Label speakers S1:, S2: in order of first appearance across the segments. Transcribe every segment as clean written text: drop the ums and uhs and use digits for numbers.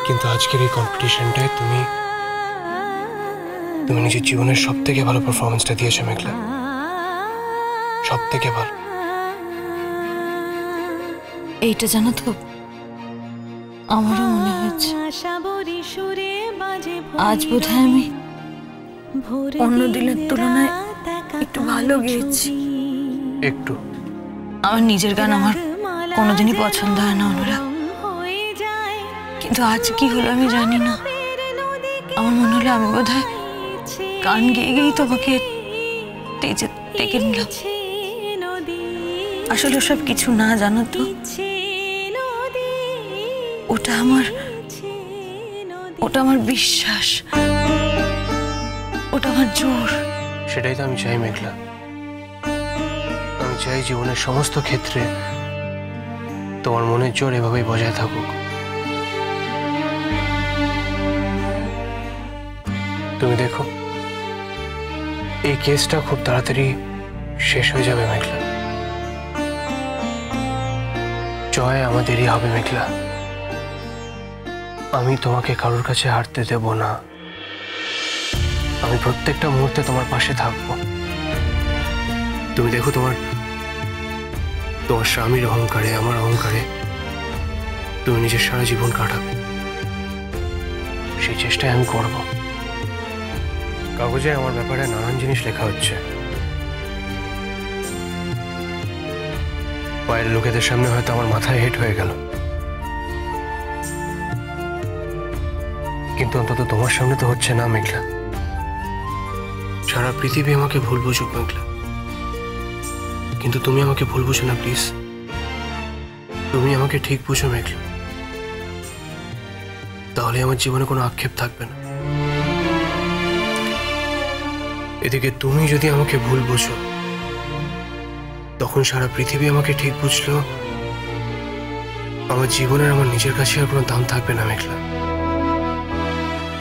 S1: কিন্তু আজকের এই কম্পিটিশনটায় তুমি তুমি নিজের জীবনের সব থেকে ভালো পারফরমেন্সটা দিয়েছো মেঘলা, সব থেকে ভালো।
S2: এইটা জানো তো, আমারও মনে হচ্ছে আজ বোধহয় আমি অন্য দিনের তুলনায় একটু ভালো গেয়েছি।
S1: একটু?
S2: আমার নিজের গান আমার কোনোদিনই পছন্দ হয় না অনুরাগ, কিন্তু আজ কি হলো আমি জানি না। আমার মনে হলো আমি বোধহয় গান গেয়ে গেয়েই তোমাকে স্টেজে ডেকে নিলাম। আসলে ওসব কিছু না, জানো তো, ওটা আমার বিশ্বাস, ওটা আমার জোর।
S1: সেটাই তো আমি চাই মেঘলা। আমি চাই জীবনের সমস্ত ক্ষেত্রে তোমার মনের জোর এভাবেই বজায় থাকুক। তুমি দেখো, এই কেসটা খুব তাড়াতাড়ি শেষ হয়ে যাবে মেঘলা। জয় আমাদেরই হবে মেঘলা। আমি তোমাকে কারোর কাছে হারতে দেব না। আমি প্রত্যেকটা মুহূর্তে তোমার পাশে থাকবো। তুমি দেখো, তোমার স্বামীর অহংকারে, আমার অহংকারে তুমি নিজের সারা জীবন কাটাবে, সেই চেষ্টাই আমি করব। কাগজে আমার ব্যাপারে নানান জিনিস লেখা হচ্ছে, বাইরের লোকেদের সামনে হয়তো আমার মাথায় হেট হয়ে গেল, কিন্তু অন্তত তোমার সামনে তো হচ্ছে না মেঘলা। সারা পৃথিবী আমাকে ভুল বুঝুক মেঘলা, কিন্তু তুমি আমাকে ভুল বুঝো না প্লিজ। তুমি আমাকে ঠিক বুঝো মেঘলা, তাহলে আমার জীবনে কোনো আক্ষেপ থাকবে না। এদিকে তুমি যদি আমাকে ভুল বুঝো, তখন সারা পৃথিবী আমাকে ঠিক বুঝলো, আমার জীবনের আমার নিজের কাছে আর কোনো দাম থাকবে না মেঘলা।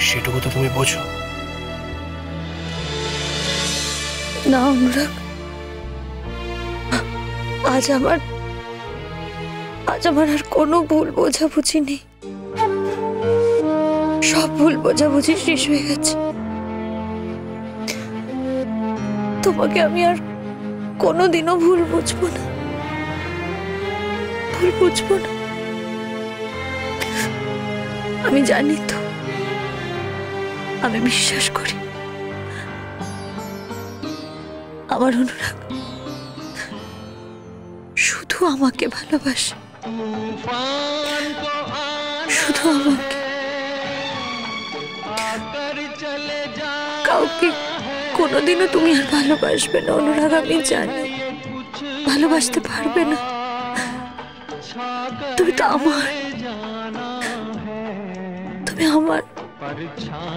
S1: সেটুকু তো তুমি বোঝো
S2: না অনুরাগ, আজ আমার আর কোনো ভুল বোঝাবুঝি নেই। সব ভুল বোঝাবুঝি শেষ হয়ে গেছে। তোমাকে আমি আর কোনোদিনও ভুল বুঝবো না। আমি জানি তো, আমি বিশ্বাস করি আমার অনুরাগ শুধু আমাকে ভালোবাসে, শুধু আমাকে, কাউকে কোনোদিনও তুমি আর ভালোবাসবে না অনুরাগ। আমি জানি ভালোবাসতে পারবে না, তুমি তো আমার, তুমি আমার,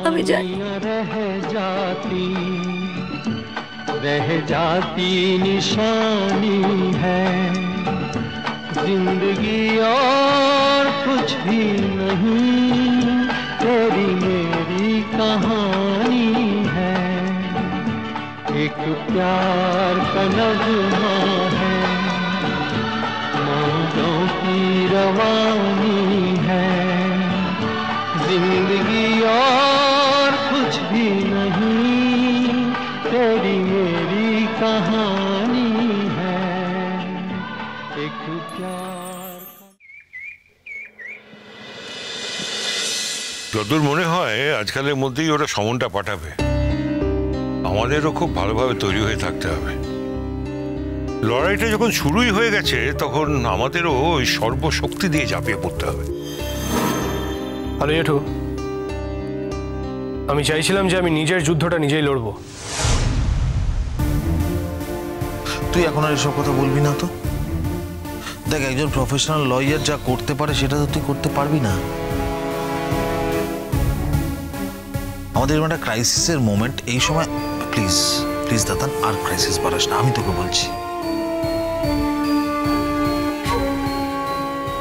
S2: আমি জানি।
S3: रह जाती निशानी है जिंदगी और कुछ भी नहीं, तेरी मेरी कहानी है। एक प्यार का नगमा है, मौजों की रवानी है। जिंदगी और कुछ भी नहीं, तेरी मेरी कहानी है। एक प्यार।
S4: যতদূর মনে হয় আজকালের মধ্যেই ওরা সমনটা পাঠাবে। আমাদেরও খুব ভালোভাবে তৈরি হয়ে থাকতে হবে। লড়াইটা যখন শুরুই হয়ে গেছে, তখন আমাদেরও ওই সর্বশক্তি দিয়ে ঝাঁপিয়ে পড়তে হবে।
S1: হ্যালো জেঠু, আমি চাইছিলাম যে আমি নিজের যুদ্ধটা নিজেই লড়বো।
S5: তুই এখন আর এসব কথা বলবি না তো। দেখ, একজন প্রফেশনাল লয়ার যা করতে পারে সেটা তো তুই করতে পারবি না। আমাদের একটা ক্রাইসিসের মোমেন্ট, এই সময় please please Dadan R crisis বাড়াস না, আমি তোকে বলছি।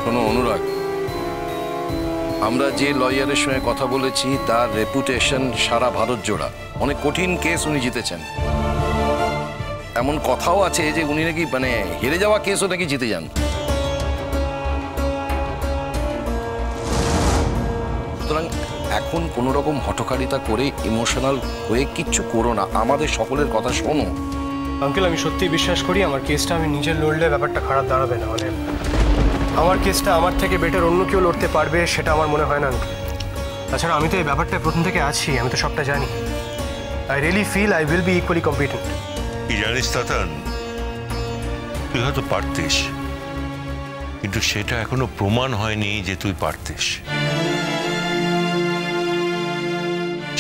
S6: শোনো অনুরাগ, আমরা যে লয়ারের সঙ্গে কথা বলেছি তার রেপুটেশন সারা ভারত জোড়া। অনেক কঠিন কেস উনি জিতেছেন। এমন কথাও আছে যে উনি নাকি হেরে যাওয়া কেসও নাকি জিতে যান। সুতরাং এখন কোনো রকম হঠকারিতা করে ইমোশনাল হয়ে কিচ্ছু করো না, আমাদের সকলের কথা শোনো।
S1: আঙ্কেল, আমি সত্যি বিশ্বাস করি আমার কেসটা আমি নিজে লড়লে ব্যাপারটা খারাপ দাঁড়াবে না। মানে আমার কেসটা আমার থেকে বেটার অন্য কেউ লড়তে পারবে সেটা আমার মনে হয় না আঙ্কেল। তাছাড়া আমি তো এই ব্যাপারটা প্রথম থেকে আছি, আমি তো সবটা জানি। I really feel I will be equally competent.
S4: কি জানিস তাতান, তুই হয়তো পারতিস, কিন্তু সেটা এখনো প্রমাণ হয়নি যে তুই পারতিস।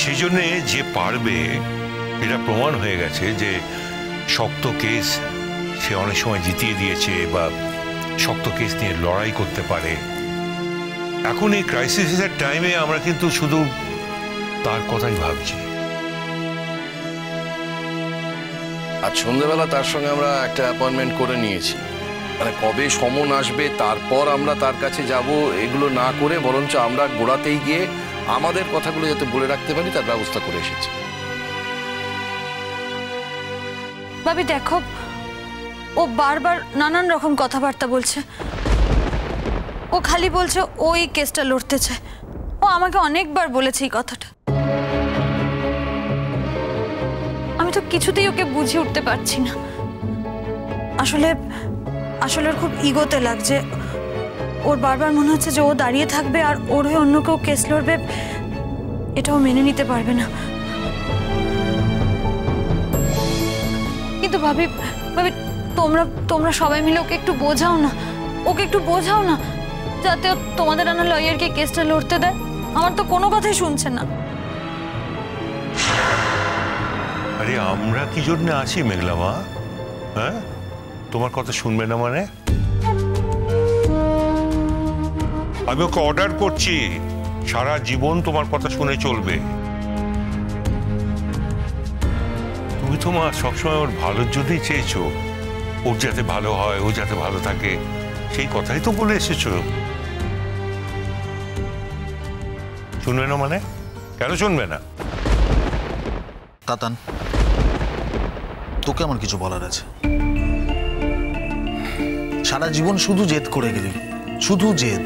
S4: সেই জন্যে যে পারবে এটা প্রমাণ হয়ে গেছে যে শক্ত কেস সে অনেক সময় জিতিয়ে দিয়েছে বা শক্ত কেস নিয়ে লড়াই করতে পারে। এখন এই ক্রাইসিসের টাইমে আমরা কিন্তু শুধু তার কথাই ভাবছি।
S6: আজ সন্ধ্যেবেলা তার সঙ্গে আমরা একটা অ্যাপয়েন্টমেন্ট করে নিয়েছি, মানে কবে সমন আসবে তারপর আমরা তার কাছে যাব, এগুলো না করে বরঞ্চ আমরা গোড়াতেই গিয়ে আমাদের কথাগুলো যাতে বলে রাখতে পারি তার ব্যবস্থা করে এসেছি।
S2: ভাবি দেখো, ও বারবার নানান রকম কথাবার্তা বলছে। ও খালি বলছে ওই কেসটা লড়তে চায়। ও আমাকে অনেকবার বলেছে এই কথাটা। আমি তো কিছুতেই ওকে বুঝিয়ে উঠতে পারছি না। আসলে ওর খুব ইগোতে লাগছে। ওর বারবার মনে হচ্ছে যে ও দাঁড়িয়ে থাকবে আর ওর হয়ে অন্য কেউ কেস লড়বে, এটাও মেনে নিতে পারবে না। কিন্তু ভাবি তোমরা সবাই মিলে ওকে একটু বোঝাও না, যাতে ও তোমাদের আনা লয়ারকে কেসটা লড়তে দেয়। আমার তো কোনো কথাই শুনছে না।
S4: আরে আমরা কি জন্য আছি মেঘলা মা? হ্যাঁ, তোমার কথা শুনবে না মানে? আমি ওকে অর্ডার করছি সারা জীবন তোমার কথা শুনে চলবে। তুমি তো মা সবসময় ওর ভালোর জন্যই চেয়েছো, ওর যাতে ভালো হয়, ও যাতে ভালো থাকে, সেই কথাই তো বলে এসেছো। শুনবে না মানে? কেন শুনবে না?
S5: তাতান, তোকে আমার কিছু বলার আছে। সারা জীবন শুধু জেদ করে গেলি, শুধু জেদ।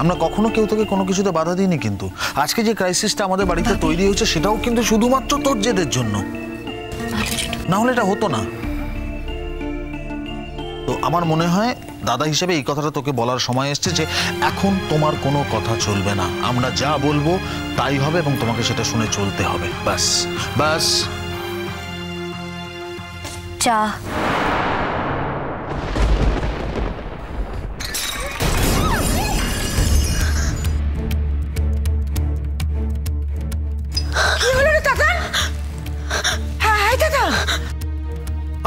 S5: আমরা কখনো কেউ তোকে কোনো কিছুতে বাধা দিইনি, কিন্তু আজকে যে ক্রাইসিসটা আমাদের বাড়িতে তৈরি হয়েছে সেটাও কিন্তু শুধুমাত্র তোর জেদের জন্য, না হলে এটা হতো না। তো আমার মনে হয় দাদা হিসেবে এই কথাটা তোকে বলার সময় এসছে যে এখন তোমার কোনো কথা চলবে না, আমরা যা বলবো তাই হবে এবং তোমাকে সেটা শুনে চলতে হবে। ব্যাস ব্যাস।
S2: চা।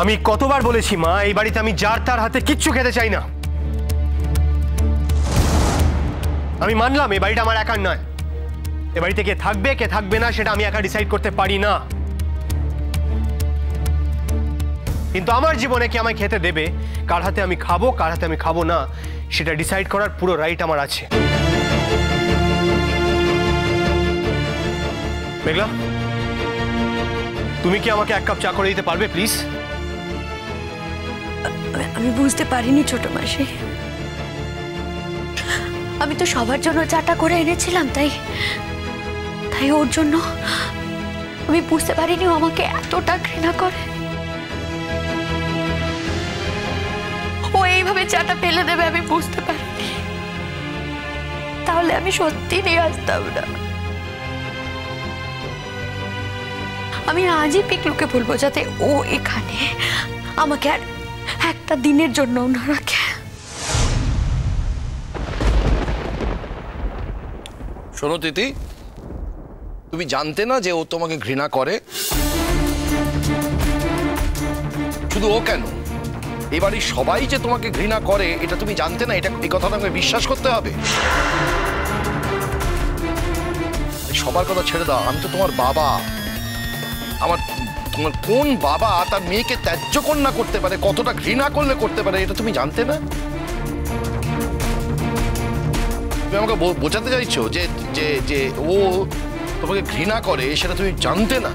S1: আমি কতবার বলেছি মা, এই বাড়িতে আমি যার তার হাতে কিচ্ছু খেতে চাই না। আমি মানলাম এই বাড়িটা আমার একার নয়। এ বাড়িতে কে থাকবে কে থাকবে না সেটা আমি একা ডিসাইড করতে পারি না। কিন্তু আমার জীবনে কে আমায় খেতে দেবে, কার হাতে আমি খাবো কার হাতে আমি খাবো না, সেটা ডিসাইড করার পুরো রাইট আমার আছে। মেঘলা, তুমি কি আমাকে এক কাপ চা করে দিতে পারবে প্লিজ?
S2: আমি বুঝতে পারিনি ছোট মাসি, আমি তো সবার জন্য চাটা করে এনেছিলাম, তাই ওর জন্য আমি বুঝতে পারিনি ও আমাকে এতটা ঘৃণা করে। ও এইভাবে চাটা ফেলে দেবে আমি বুঝতে পারিনি, তাহলে আমি সত্যি নিয়ে আসতাম না। আমি আজই পিকলুকে বলবো যাতে ও এখানে আমাকে আর একটা দিনের জন্য না রাখে।
S6: শোনো তিথি, তুমি জানতে না যে ও তোমাকে ঘৃণা করে? শুধু ও কেন, এবারে সবাই যে তোমাকে ঘৃণা করে এটা তুমি জানতে না? এটা এই কথাটা আমাকে বিশ্বাস করতে হবে? সবার কথা ছেড়ে দাও, আমি তো তোমার বাবা। আমার কোন বাবা তার মেয়েকে ত্যায্য কন্যা করতে পারে, কতটা ঘৃণা করলে করতে পারে, এটা তুমি জানতে না? তুমি আমাকে বোঝাতে চাইছো যে যে যে ও তোমাকে ঘৃণা করে সেটা তুমি জানতে না?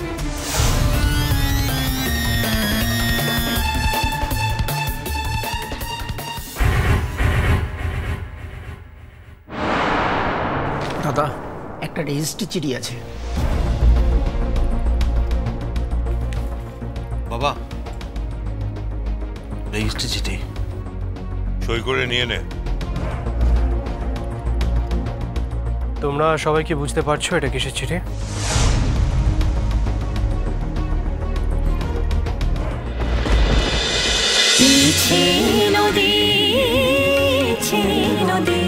S7: দাদা, একটা রেজিস্ট্রি চিঠি আছে।
S5: বাবা, রেজিস্ট্রি চিঠি।
S4: সই করে নিয়ে নে।
S1: তোমরা সবাই কি বুঝতে পারছো এটা কিসের চিঠি?
S2: নদী